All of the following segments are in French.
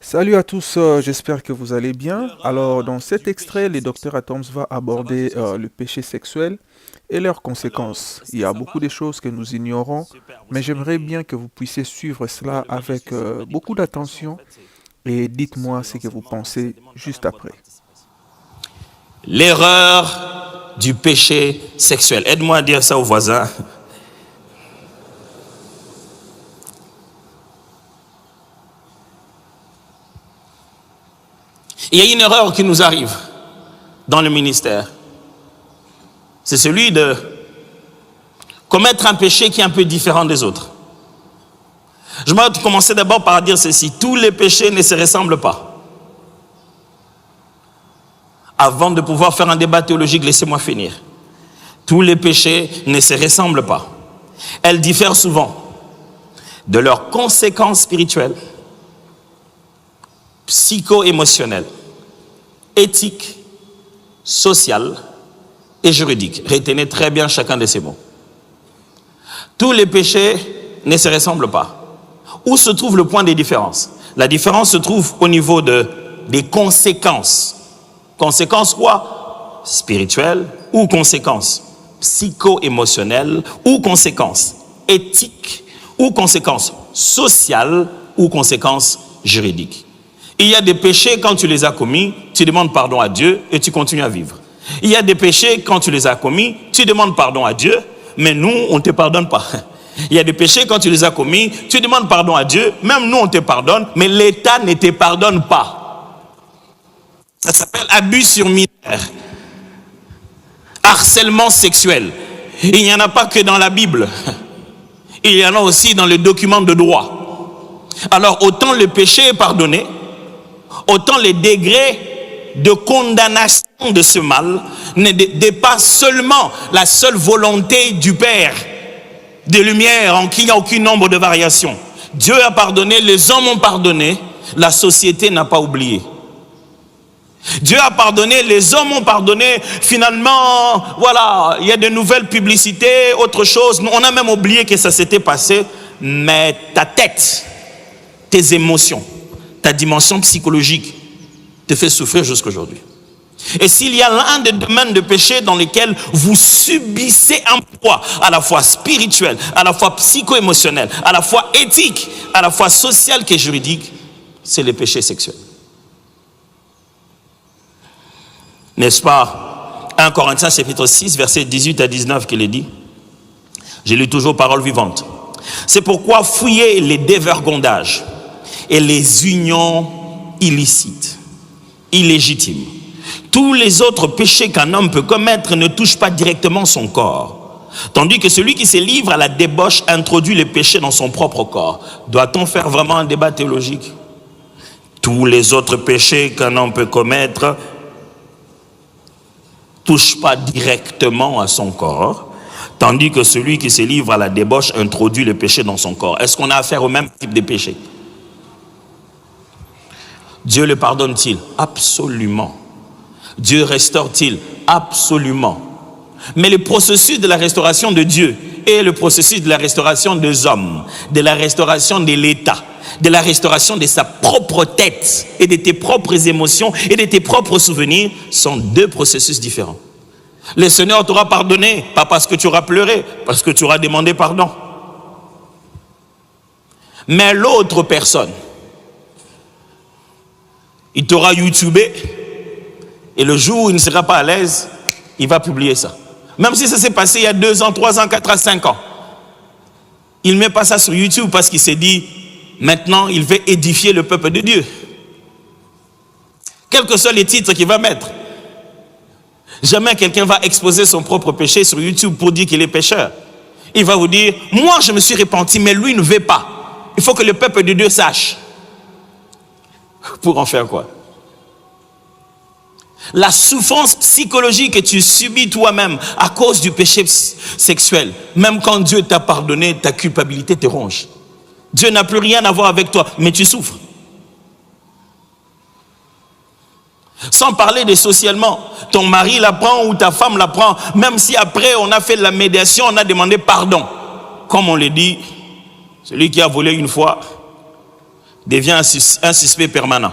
Salut à tous, j'espère que vous allez bien. Alors, dans cet extrait, le docteur Atoms va aborder le péché sexuel et leurs conséquences. Il y a beaucoup de choses que nous ignorons, mais j'aimerais bien que vous puissiez suivre cela avec beaucoup d'attention et dites-moi ce que vous pensez juste après. L'erreur du péché sexuel. Aide-moi à dire ça aux voisins. Il y a une erreur qui nous arrive dans le ministère. C'est celui de commettre un péché qui est un peu différent des autres. Je vais commencer d'abord par dire ceci. Tous les péchés ne se ressemblent pas. Avant de pouvoir faire un débat théologique, laissez-moi finir. Tous les péchés ne se ressemblent pas. Elles diffèrent souvent de leurs conséquences spirituelles, psycho-émotionnelles, éthiques, sociales et juridiques. Retenez très bien chacun de ces mots. Tous les péchés ne se ressemblent pas. Où se trouve le point des différences? La différence se trouve au niveau des conséquences. Conséquences quoi? Spirituelles ou conséquences psycho-émotionnelles ou conséquences éthiques ou conséquences sociales ou conséquences juridiques. Il y a des péchés, quand tu les as commis, tu demandes pardon à Dieu et tu continues à vivre. Il y a des péchés, quand tu les as commis, tu demandes pardon à Dieu, mais nous, on ne te pardonne pas. Il y a des péchés, quand tu les as commis, tu demandes pardon à Dieu, même nous, on te pardonne, mais l'État ne te pardonne pas. Ça s'appelle abus sur mineur, harcèlement sexuel. Il n'y en a pas que dans la Bible. Il y en a aussi dans les documents de droit. Alors, autant le péché est pardonné, autant les degrés de condamnation de ce mal ne dépassent seulement la seule volonté du Père de lumière en qui il n'y a aucun nombre de variations. Dieu a pardonné, les hommes ont pardonné, la société n'a pas oublié. Dieu a pardonné, les hommes ont pardonné, finalement, voilà, il y a de nouvelles publicités, autre chose, on a même oublié que ça s'était passé, mais ta tête, tes émotions, ta dimension psychologique te fait souffrir jusqu'aujourd'hui. Et s'il y a l'un des domaines de péché dans lesquels vous subissez un poids à la fois spirituel, à la fois psycho-émotionnel, à la fois éthique, à la fois social que juridique, c'est le péché sexuel. N'est-ce pas 1 Corinthiens chapitre 6, versets 18 à 19 qu'il est dit. Je lis toujours parole vivante. C'est pourquoi fuyez les dévergondages et les unions illicites, illégitimes. Tous les autres péchés qu'un homme peut commettre ne touchent pas directement son corps. Tandis que celui qui se livre à la débauche introduit le péché dans son propre corps. Doit-on faire vraiment un débat théologique? Tous les autres péchés qu'un homme peut commettre ne touchent pas directement à son corps. Tandis que celui qui se livre à la débauche introduit le péché dans son corps. Est-ce qu'on a affaire au même type de péché? Dieu le pardonne-t-il? Absolument. Dieu restaure-t-il? Absolument. Mais le processus de la restauration de Dieu et le processus de la restauration des hommes, de la restauration de l'État, de la restauration de sa propre tête et de tes propres émotions et de tes propres souvenirs sont deux processus différents. Le Seigneur t'aura pardonné, pas parce que tu auras pleuré, parce que tu auras demandé pardon. Mais l'autre personne, il t'aura youtubé et le jour où il ne sera pas à l'aise, il va publier ça. Même si ça s'est passé il y a 2 ans, 3 ans, 4 ans, 5 ans. Il ne met pas ça sur YouTube parce qu'il s'est dit, maintenant il veut édifier le peuple de Dieu. Quels que soient les titres qu'il va mettre. Jamais quelqu'un va exposer son propre péché sur YouTube pour dire qu'il est pécheur. Il va vous dire, moi je me suis repenti, mais lui ne veut pas. Il faut que le peuple de Dieu sache. Pour en faire quoi? La souffrance psychologique que tu subis toi-même à cause du péché sexuel, même quand Dieu t'a pardonné, ta culpabilité te ronge. Dieu n'a plus rien à voir avec toi, mais tu souffres. Sans parler de socialement, ton mari l'apprend ou ta femme l'apprend, même si après on a fait la médiation, on a demandé pardon. Comme on le dit, celui qui a volé une fois, devient un suspect permanent.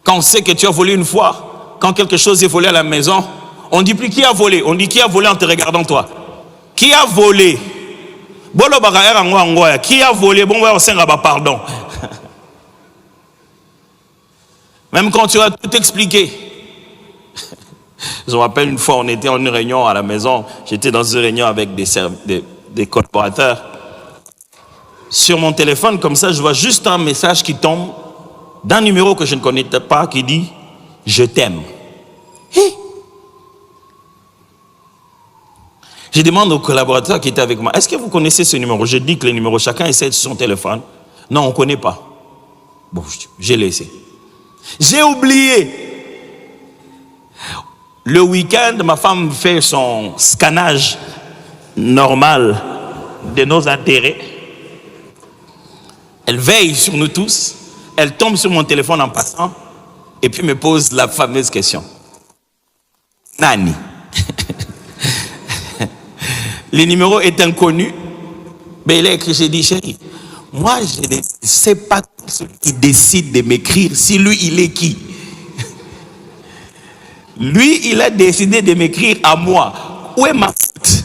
Quand on sait que tu as volé une fois, quand quelque chose est volé à la maison, on ne dit plus qui a volé, on dit qui a volé en te regardant toi. Qui a volé? Qui a volé? Bon, on sait pardon. Même quand tu as tout expliqué. Je me rappelle une fois, on était en une réunion à la maison, j'étais dans une réunion avec des collaborateurs. Sur mon téléphone, comme ça, je vois juste un message qui tombe d'un numéro que je ne connaissais pas qui dit « Je t'aime ». Je demande aux collaborateurs qui étaient avec moi, est-ce que vous connaissez ce numéro? Je dis que le numéro, chacun essaie sur son téléphone. Non, on ne connaît pas. Bon, j'ai laissé. J'ai oublié. Le week-end, ma femme fait son scannage normal de nos intérêts. Elle veille sur nous tous. Elle tombe sur mon téléphone en passant et puis me pose la fameuse question. Nani? Le numéro est inconnu. Mais il a écrit, j'ai dit, chérie, moi je ne sais pas celui qui décide de m'écrire, si lui il est qui. Lui il a décidé de m'écrire à moi. Où est ma faute?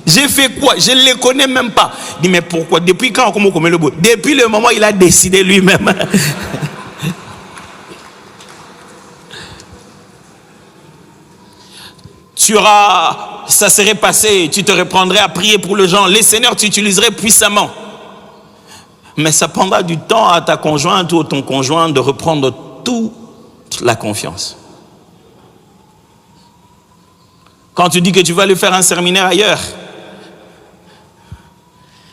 J'ai fait quoi? Je ne le connais même pas. Je dis, mais pourquoi? Depuis quand? Depuis le moment où il a décidé lui-même. Ça serait passé, tu te reprendrais à prier pour les gens. Les seigneurs, tu utiliserais puissamment. Mais ça prendra du temps à ta conjointe ou à ton conjoint de reprendre toute la confiance. Quand tu dis que tu vas aller faire un séminaire ailleurs,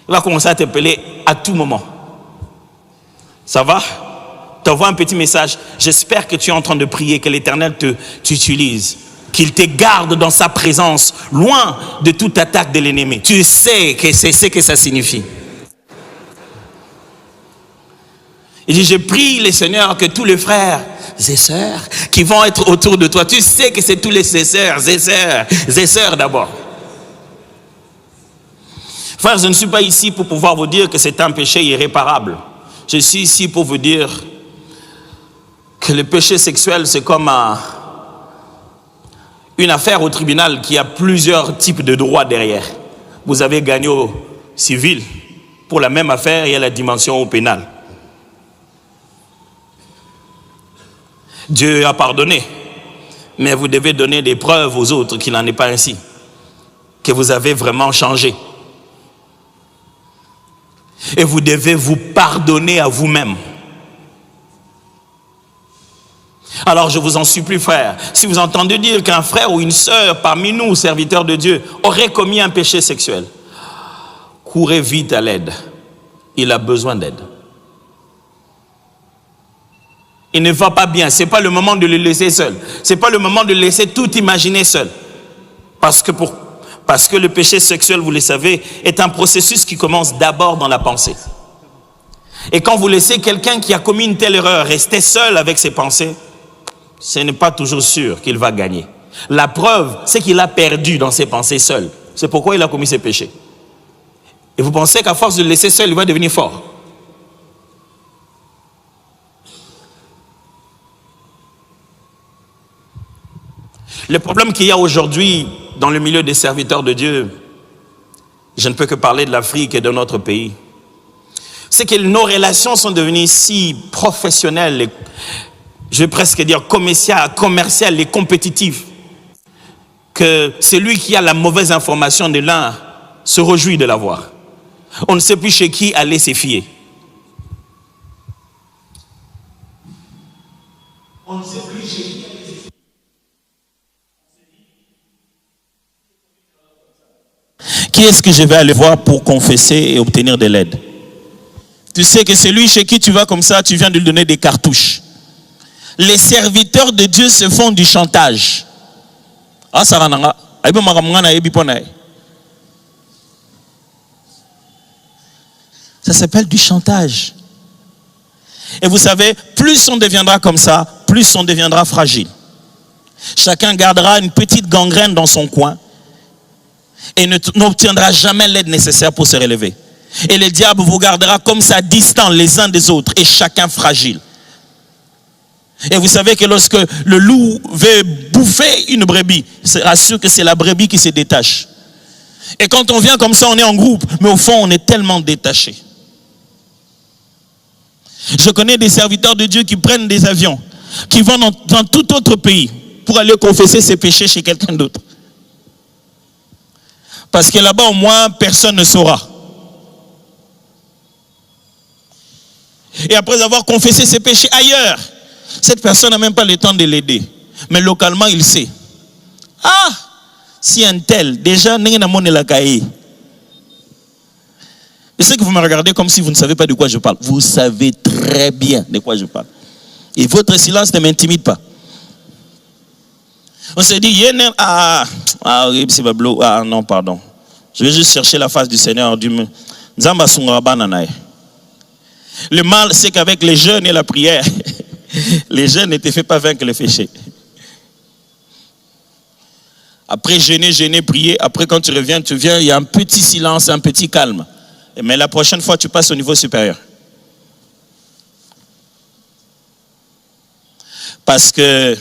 il va commencer à t'appeler à tout moment. Ça va? T'envoies un petit message. J'espère que tu es en train de prier, que l'Éternel t'utilise. Qu'il te garde dans sa présence, loin de toute attaque de l'ennemi. Tu sais que c'est ce que ça signifie. Il dit, je prie les seigneurs que tous les frères et sœurs qui vont être autour de toi, tu sais que c'est tous les sœurs et sœurs d'abord. Frères, je ne suis pas ici pour pouvoir vous dire que c'est un péché irréparable. Je suis ici pour vous dire que le péché sexuel, c'est comme une affaire au tribunal qui a plusieurs types de droits derrière. Vous avez gagné au civil. Pour la même affaire, il y a la dimension au pénal. Dieu a pardonné. Mais vous devez donner des preuves aux autres qu'il n'en est pas ainsi. Que vous avez vraiment changé. Et vous devez vous pardonner à vous-même. Alors je vous en supplie, frère, si vous entendez dire qu'un frère ou une sœur parmi nous, serviteurs de Dieu, aurait commis un péché sexuel, courez vite à l'aide. Il a besoin d'aide. Il ne va pas bien. Ce n'est pas le moment de le laisser seul. Ce n'est pas le moment de le laisser tout imaginer seul. Parce que le péché sexuel, vous le savez, est un processus qui commence d'abord dans la pensée. Et quand vous laissez quelqu'un qui a commis une telle erreur rester seul avec ses pensées, ce n'est pas toujours sûr qu'il va gagner. La preuve, c'est qu'il a perdu dans ses pensées seul. C'est pourquoi il a commis ses péchés. Et vous pensez qu'à force de le laisser seul, il va devenir fort. Le problème qu'il y a aujourd'hui dans le milieu des serviteurs de Dieu, je ne peux que parler de l'Afrique et de notre pays, c'est que nos relations sont devenues si professionnelles, je vais presque dire commerciales et compétitives, que celui qui a la mauvaise information de l'un se réjouit de l'avoir. On ne sait plus chez qui aller se fier. On ne sait plus chez qui aller se fier. Qui est-ce que je vais aller voir pour confesser et obtenir de l'aide? Tu sais que c'est lui chez qui tu vas comme ça, tu viens de lui donner des cartouches. Les serviteurs de Dieu se font du chantage. Ça s'appelle du chantage. Et vous savez, plus on deviendra comme ça, plus on deviendra fragile. Chacun gardera une petite gangrène dans son coin et n'obtiendra jamais l'aide nécessaire pour se relever. Et le diable vous gardera comme ça, distants les uns des autres et chacun fragile. Et vous savez que lorsque le loup veut bouffer une brebis, rassure que c'est la brebis qui se détache. Et quand on vient comme ça, on est en groupe, mais au fond, on est tellement détaché. Je connais des serviteurs de Dieu qui prennent des avions, qui vont dans tout autre pays pour aller confesser ses péchés chez quelqu'un d'autre. Parce que là-bas, au moins, personne ne saura. Et après avoir confessé ses péchés ailleurs, cette personne n'a même pas le temps de l'aider. Mais localement, il sait. Ah, si un tel, déjà, je sais que vous me regardez comme si vous ne savez pas de quoi je parle. Vous savez très bien de quoi je parle. Et votre silence ne m'intimide pas. On s'est dit, non, pardon. Je vais juste chercher la face du Seigneur. Le mal, c'est qu'avec les jeûnes et la prière, les jeûnes ne te font pas vaincre le péché. Après jeûner, prier, après quand tu reviens, il y a un petit silence, un petit calme. Mais la prochaine fois, tu passes au niveau supérieur. Parce que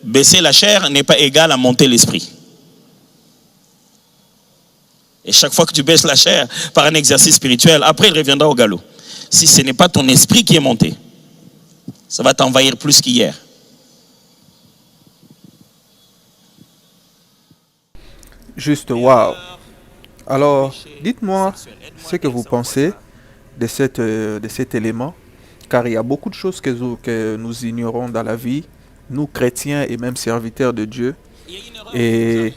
baisser la chair n'est pas égal à monter l'esprit. Et chaque fois que tu baisses la chair par un exercice spirituel, après il reviendra au galop. Si ce n'est pas ton esprit qui est monté, ça va t'envahir plus qu'hier. Juste wow. Alors, dites-moi ce que vous pensez de cet élément, car il y a beaucoup de choses que nous ignorons dans la vie, nous chrétiens et même serviteurs de Dieu. Et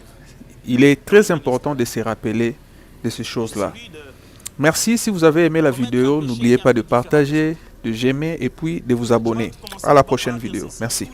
il est très important de se rappeler de ces choses-là. Merci, si vous avez aimé la vidéo, n'oubliez pas de partager, de j'aimer et puis de vous abonner. À la prochaine vidéo. Merci.